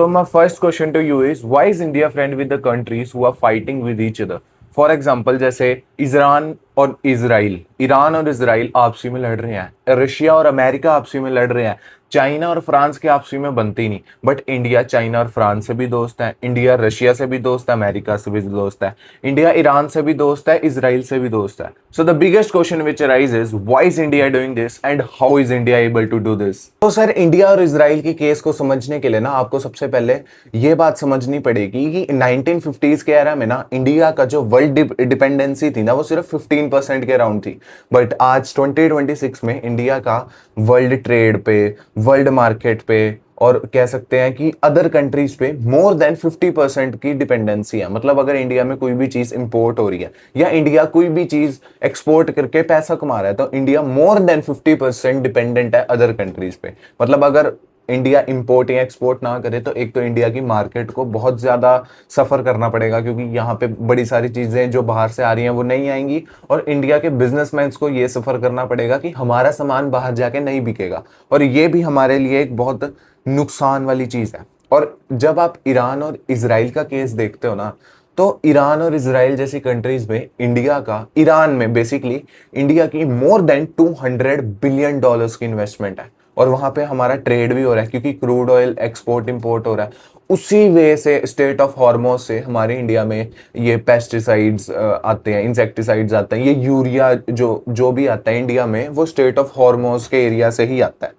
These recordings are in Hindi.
So my first question to you is why is India friend with the countries who are fighting with each other? For example जैसे ईरान और इसराइल आपसी में लड़ रहे हैं, रशिया और अमेरिका आपसी में लड़ रहे हैं, चाइना और फ्रांस के आपसी में बनती नहीं। बट इंडिया चाइना और फ्रांस से भी दोस्त है, इंडिया रशिया से भी दोस्त है, अमेरिका से भी दोस्त है, इंडिया ईरान से भी दोस्त है, इसराइल से भी दोस्त है। So the biggest question which arises, why is India doing this and how is India able to do this? तो सर, इंडिया और इसराइल की केस को समझने के लिए ना आपको सबसे पहले ये बात समझनी पड़ेगी कि 1950s के एरा में ना इंडिया का जो वर्ल्ड डिपेंडेंसी थी ना वो सिर्फ 15% के अराउंड थी। बट आज 2026 में इंडिया का वर्ल्ड ट्रेड पे, वर्ल्ड मार्केट पे और कह सकते हैं कि अदर कंट्रीज पे मोर देन 50% की डिपेंडेंसी है। मतलब अगर इंडिया में कोई भी चीज इंपोर्ट हो रही है या इंडिया कोई भी चीज एक्सपोर्ट करके पैसा कमा रहा है तो इंडिया मोर देन 50% डिपेंडेंट है अदर कंट्रीज पे। मतलब अगर इंडिया इंपोर्ट या एक्सपोर्ट ना करे तो एक तो इंडिया की मार्केट को बहुत ज्यादा सफर करना पड़ेगा, क्योंकि यहाँ पे बड़ी सारी चीजें जो बाहर से आ रही हैं वो नहीं आएंगी, और इंडिया के बिजनेसमैन को ये सफर करना पड़ेगा कि हमारा सामान बाहर जाके नहीं बिकेगा, और ये भी हमारे लिए एक बहुत नुकसान वाली चीज है। और जब आप ईरान और इसराइल का केस देखते हो ना, तो ईरान और इसराइल जैसी कंट्रीज में ईरान में बेसिकली इंडिया की मोर देन $200 बिलियन की इन्वेस्टमेंट है, और वहां पे हमारा ट्रेड भी हो रहा है क्योंकि क्रूड ऑयल एक्सपोर्ट इंपोर्ट हो रहा है। उसी वे से स्टेट ऑफ हॉर्मोज से हमारे इंडिया में ये पेस्टिसाइड्स आते हैं, इंसेक्टिसाइड्स आते हैं, ये यूरिया जो जो भी आता है इंडिया में वो स्टेट ऑफ हॉर्मोज के एरिया से ही आता है।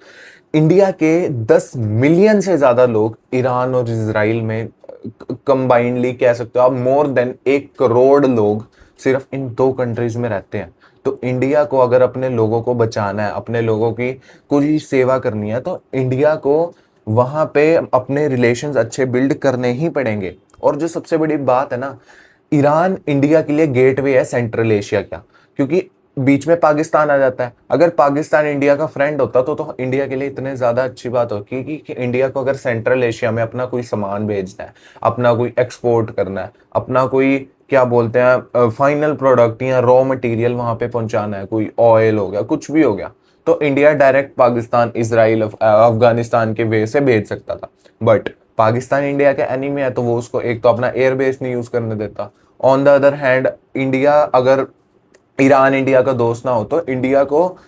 इंडिया के 10 मिलियन से ज्यादा लोग ईरान और इसराइल में कंबाइंडली कह सकते हो आप मोर देन 1 करोड़ लोग सिर्फ इन दो कंट्रीज में रहते हैं। तो इंडिया को अगर अपने लोगों को बचाना है, अपने लोगों की कोई सेवा करनी है, तो इंडिया को वहां पे अपने रिलेशंस अच्छे बिल्ड करने ही पड़ेंगे। और जो सबसे बड़ी बात है ना, ईरान इंडिया के लिए गेटवे है सेंट्रल एशिया का, क्योंकि बीच में पाकिस्तान आ जाता है। अगर पाकिस्तान इंडिया का फ्रेंड होता तो इंडिया के लिए इतने ज्यादा अच्छी बात होती कि इंडिया को अगर सेंट्रल एशिया में अपना कोई सामान भेजना है, अपना कोई एक्सपोर्ट करना है, अपना कोई क्या बोलते हैं फाइनल प्रोडक्ट या रॉ मटेरियल वहां पे पहुंचाना है, कोई ऑयल हो गया, कुछ भी हो गया, तो India direct Pakistan, Israel, Afghanistan के वे से भेज सकता था। बट पाकिस्तान इंडिया का एनिमी है तो वो उसको एक तो अपना एयरबेस नहीं यूज करने देता। On the other hand India, अगर ईरान इंडिया का दोस्त ना हो तो इंडिया को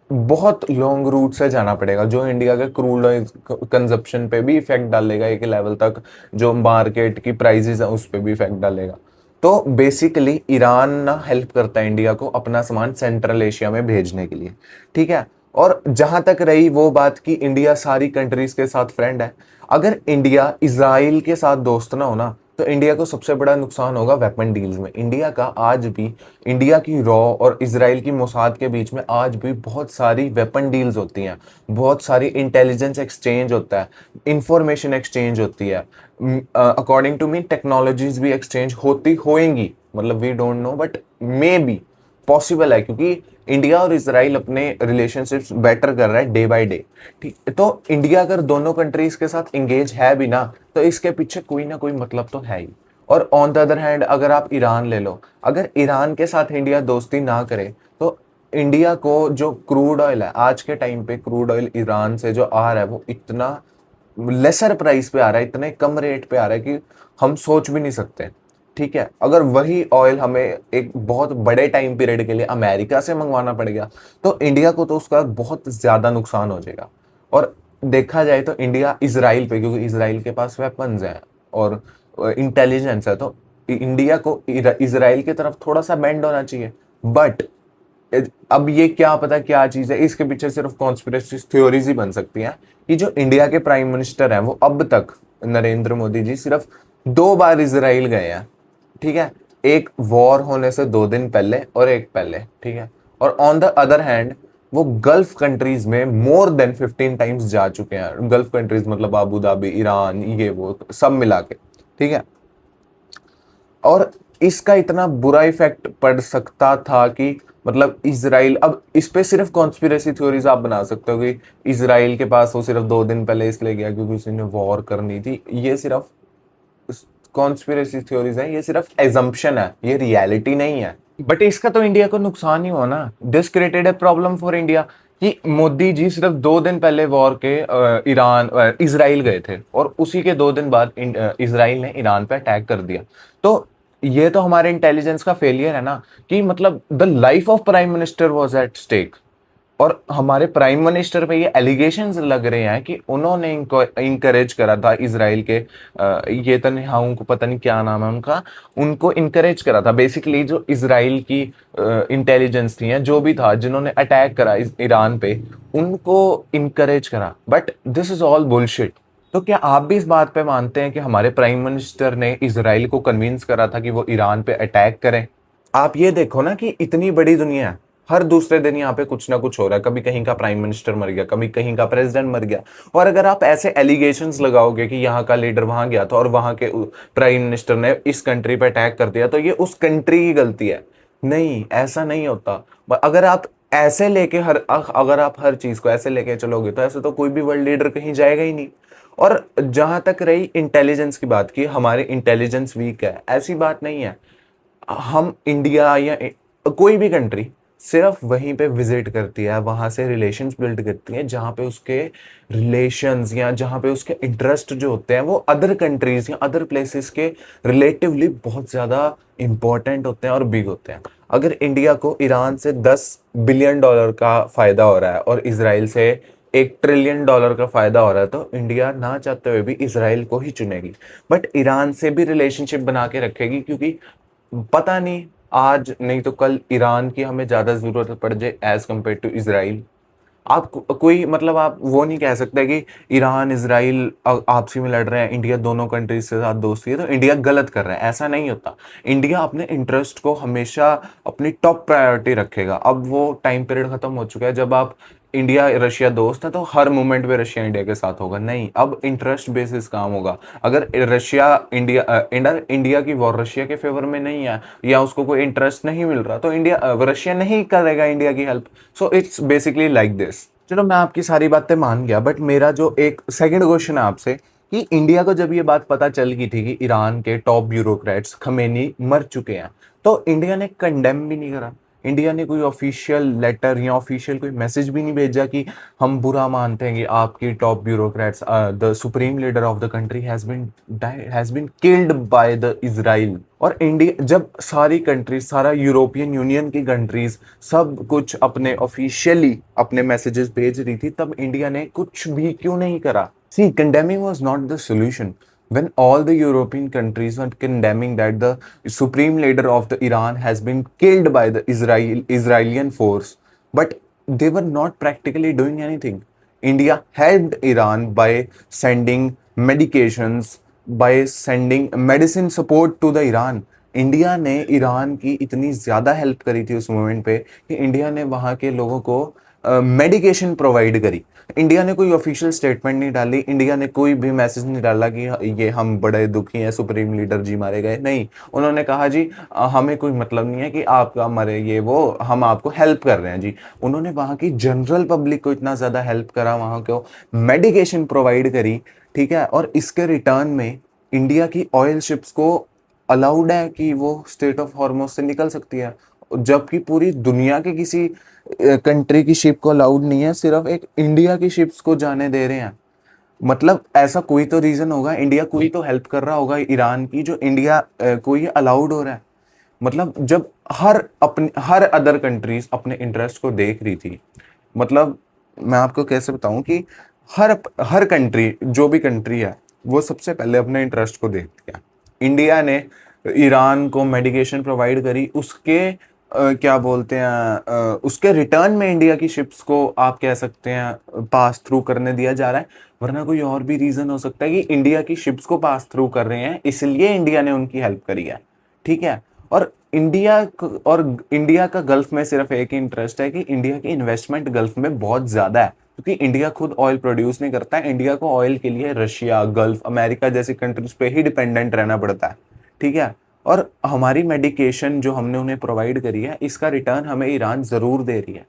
बहुत लॉन्ग रूट से जाना पड़ेगा, जो इंडिया के क्रूड ऑयल कंजप्शन पे भी इफेक्ट डालेगा, एक लेवल तक जो मार्केट की प्राइसेस है उस पर भी इफेक्ट डालेगा। तो बेसिकली ईरान ना हेल्प करता है इंडिया को अपना सामान सेंट्रल एशिया में भेजने के लिए, ठीक है। और जहां तक रही वो बात कि इंडिया सारी कंट्रीज के साथ फ्रेंड है, अगर इंडिया इसराइल के साथ दोस्त ना हो ना तो इंडिया को सबसे बड़ा नुकसान होगा वेपन डील्स में। इंडिया का आज भी, इंडिया की रॉ और इसराइल की मोसाद के बीच में आज भी बहुत सारी वेपन डील्स होती हैं, बहुत सारी इंटेलिजेंस एक्सचेंज होता है, इंफॉर्मेशन एक्सचेंज होती है, अकॉर्डिंग टू मी टेक्नोलॉजीज भी एक्सचेंज होती होएंगी। मतलब we don't know but may be possible है, क्योंकि इंडिया और इसराइल अपने रिलेशनशिप्स बेटर कर रहा है डे बाय डे, ठीक। तो इंडिया अगर दोनों कंट्रीज के साथ इंगेज है भी ना तो इसके पीछे कोई ना कोई मतलब तो है ही। और ऑन द अदर हैंड अगर आप ईरान ले लो, अगर ईरान के साथ इंडिया दोस्ती ना करे तो इंडिया को जो क्रूड ऑयल है आज के टाइम पे, क्रूड ऑयल ईरान से जो आ रहा है वो इतना लेसर प्राइस पे आ रहा है, इतने कम रेट पे आ रहा है कि हम सोच भी नहीं सकते, ठीक है। अगर वही ऑयल हमें एक बहुत बड़े टाइम पीरियड के लिए अमेरिका से मंगवाना पड़ गया तो इंडिया को तो उसका बहुत ज्यादा नुकसान हो जाएगा। और देखा जाए तो इंडिया इसराइल पे, क्योंकि इसराइल के पास वेपन्स हैं और इंटेलिजेंस है, तो इंडिया को इसराइल की तरफ थोड़ा सा बेंड होना चाहिए। बट अब ये क्या पता क्या चीज है, इसके पीछे सिर्फ कॉन्स्पिरेसी थ्योरीज ही बन सकती हैं कि जो इंडिया के प्राइम मिनिस्टर हैं वो अब तक, नरेंद्र मोदी जी, सिर्फ 2 बार इसराइल गए हैं, ठीक है। एक वॉर होने से 2 दिन पहले और एक पहले, ठीक है। और ऑन द अदर हैंड वो गल्फ कंट्रीज में मोर देन 15 टाइम्स जा चुके हैं। गल्फ कंट्रीज मतलब अबू धाबी, ईरान, ये वो सब मिला के, ठीक है। और इसका इतना बुरा इफेक्ट पड़ सकता था कि मतलब इसराइल, अब इस पे सिर्फ कॉन्स्पिरेसी थ्योरीज आप बना सकते हो कि इसराइल के पास वो सिर्फ 2 दिन पहले इसलिए गया क्योंकि उसने वॉर करनी थी। ये सिर्फ कॉन्स्पिरेसी थ्योरीज है, ये सिर्फ एजम्पशन है, ये रियलिटी नहीं है। बट इसका तो इंडिया को नुकसान ही हुआ ना। This created a problem for India कि मोदी जी सिर्फ 2 दिन पहले वॉर के ईरान इसराइल गए थे और उसी के 2 दिन बाद इसराइल ने ईरान पे अटैक कर दिया। तो ये तो हमारे इंटेलिजेंस का फेलियर है ना, कि मतलब the life of prime minister was at stake. और हमारे प्राइम मिनिस्टर पे ये एलिगेशंस लग रहे हैं कि उन्होंने इंकरेज करा था इसराइल के ये तनेहाऊ को, पता नहीं क्या नाम है उनका, उनको इंकरेज करा था। बेसिकली जो इसराइल की इंटेलिजेंस थी या जो भी था जिन्होंने अटैक करा ईरान पे, उनको इंकरेज करा। But this is all bullshit. तो क्या आप भी इस बात पे मानते हैं कि हमारे प्राइम मिनिस्टर ने इसराइल को कन्विंस करा था कि वो ईरान पे अटैक करें? आप ये देखो ना कि इतनी बड़ी दुनिया है, हर दूसरे दिन यहाँ पे कुछ ना कुछ हो रहा है। कभी कहीं का प्राइम मिनिस्टर मर गया, कभी कहीं का प्रेसिडेंट मर गया। और अगर आप ऐसे एलिगेशंस लगाओगे कि यहाँ का लीडर वहां गया था और वहां के प्राइम मिनिस्टर ने इस कंट्री पे अटैक कर दिया, तो ये उस कंट्री की गलती है। नहीं, ऐसा नहीं होता। अगर आप ऐसे लेके अगर आप हर चीज को ऐसे लेके चलोगे तो ऐसे तो कोई भी वर्ल्ड लीडर कहीं जाएगा ही नहीं। और जहां तक रही इंटेलिजेंस की बात की, हमारे इंटेलिजेंस वीक है, ऐसी बात नहीं है। हम इंडिया या कोई भी कंट्री सिर्फ वहीं पे विजिट करती है, वहां से रिलेशंस बिल्ड करती है जहां पे उसके रिलेशंस या जहां पे उसके इंटरेस्ट जो होते हैं वो अदर कंट्रीज या अदर प्लेसेस के रिलेटिवली बहुत ज्यादा इंपॉर्टेंट होते हैं और बिग होते हैं। अगर इंडिया को ईरान से $10 बिलियन का फायदा हो रहा है और इसराइल से $1 ट्रिलियन का फायदा हो रहा है, तो इंडिया ना चाहते हुए भी इसराइल को ही चुनेगी। बट ईरान से भी रिलेशनशिप बना के रखेगी, क्योंकि पता नहीं आज नहीं तो कल ईरान की हमें ज्यादा जरूरत पड़ जाए एज कम्पेयर टू इसराइल। आप कोई मतलब आप वो नहीं कह सकते कि ईरान इसराइल आपसी में लड़ रहे हैं, इंडिया दोनों कंट्रीज के साथ दोस्ती है तो इंडिया गलत कर रहा है, ऐसा नहीं होता। इंडिया अपने इंटरेस्ट को हमेशा अपनी टॉप प्रायोरिटी रखेगा। अब वो टाइम पीरियड खत्म हो चुका है जब आप इंडिया रशिया दोस्त है तो हर मोमेंट पे रशिया इंडिया के साथ होगा। नहीं, अब इंटरेस्ट बेसिस काम होगा। अगर रशिया इंडिया की वॉर रशिया के फेवर में नहीं है या उसको कोई इंटरेस्ट नहीं मिल रहा, तो इंडिया रशिया नहीं करेगा इंडिया की help. So it's basically like this. चलो मैं आपकी सारी बातें मान गया, बट मेरा जो एक सेकंड क्वेश्चन है आपसे, कि इंडिया को जब ये बात पता चल गई थी कि ईरान के टॉप ब्यूरोक्रेट्स खमेनी मर चुके हैं, तो इंडिया ने कंडेम भी नहीं करा। इंडिया ने कोई ऑफिशियल लेटर या ऑफिशियल कोई मैसेज भी नहीं भेजा कि हम बुरा मानते हैं कि आपकी top bureaucrats, the supreme leader of the country has been killed by the Israel. और इंडिया जब सारी कंट्रीज, सारा यूरोपियन यूनियन की कंट्रीज सब कुछ अपने ऑफिशियली अपने मैसेजेस भेज रही थी, तब इंडिया ने कुछ भी क्यों नहीं करा? See, condemning was not the solution. When all the European countries were condemning that the supreme leader of the Iran has been killed by the Israeli force, but they were not practically doing anything. India helped Iran by sending medications, by sending medicine support to the Iran. India ने ईरान की इतनी ज़्यादा हेल्प करी थी उस मोमेंट पे कि इंडिया ने वहाँ के लोगों को मेडिकेशन प्रोवाइड करी। इंडिया ने कोई ऑफिशियल स्टेटमेंट नहीं डाली, इंडिया ने कोई भी मैसेज नहीं डाला कि ये हम बड़े दुखी हैं, सुप्रीम लीडर जी मारे गए। नहीं, उन्होंने कहा जी हमें कोई मतलब नहीं है कि आपका मरे ये वो, हम आपको हेल्प कर रहे हैं जी। उन्होंने वहाँ की जनरल पब्लिक को इतना ज़्यादा हेल्प करा, वहाँ को मेडिकेशन प्रोवाइड करी, ठीक है। और इसके रिटर्न में इंडिया की ऑयल शिप्स को अलाउड है कि वो स्टेट ऑफ हॉर्मोज से निकल सकती है, जबकि पूरी दुनिया के किसी कंट्री की शिप को अलाउड नहीं है, सिर्फ एक इंडिया की शिप्स को जाने दे रहे हैं। मतलब ऐसा कोई तो रीजन होगा, इंडिया कोई तो हेल्प कर रहा होगा ईरान की, जो इंडिया को ये अलाउड हो रहा है। मतलब जब हर अदर कंट्रीज अपने इंटरेस्ट को देख रही थी, मतलब मैं आपको कैसे बताऊं कि हर हर कंट्री, जो भी कंट्री है, वो सबसे पहले अपने इंटरेस्ट को देखती है। इंडिया ने ईरान को मेडिकेशन प्रोवाइड करी, उसके क्या बोलते हैं उसके रिटर्न में इंडिया की शिप्स को आप कह सकते हैं पास थ्रू करने दिया जा रहा है। वरना कोई और भी रीजन हो सकता है कि इंडिया की शिप्स को पास थ्रू कर रहे हैं, इसलिए इंडिया ने उनकी हेल्प करी है, ठीक है। और इंडिया का गल्फ में सिर्फ एक ही इंटरेस्ट है कि इंडिया की इन्वेस्टमेंट गल्फ में बहुत ज्यादा है, क्योंकि इंडिया खुद ऑयल प्रोड्यूस नहीं करता है। इंडिया को ऑयल के लिए रशिया, गल्फ, अमेरिका जैसी कंट्रीज पे ही डिपेंडेंट रहना पड़ता है, ठीक है। और हमारी मेडिकेशन जो हमने उन्हें प्रोवाइड करी है, इसका रिटर्न हमें ईरान जरूर दे रही है।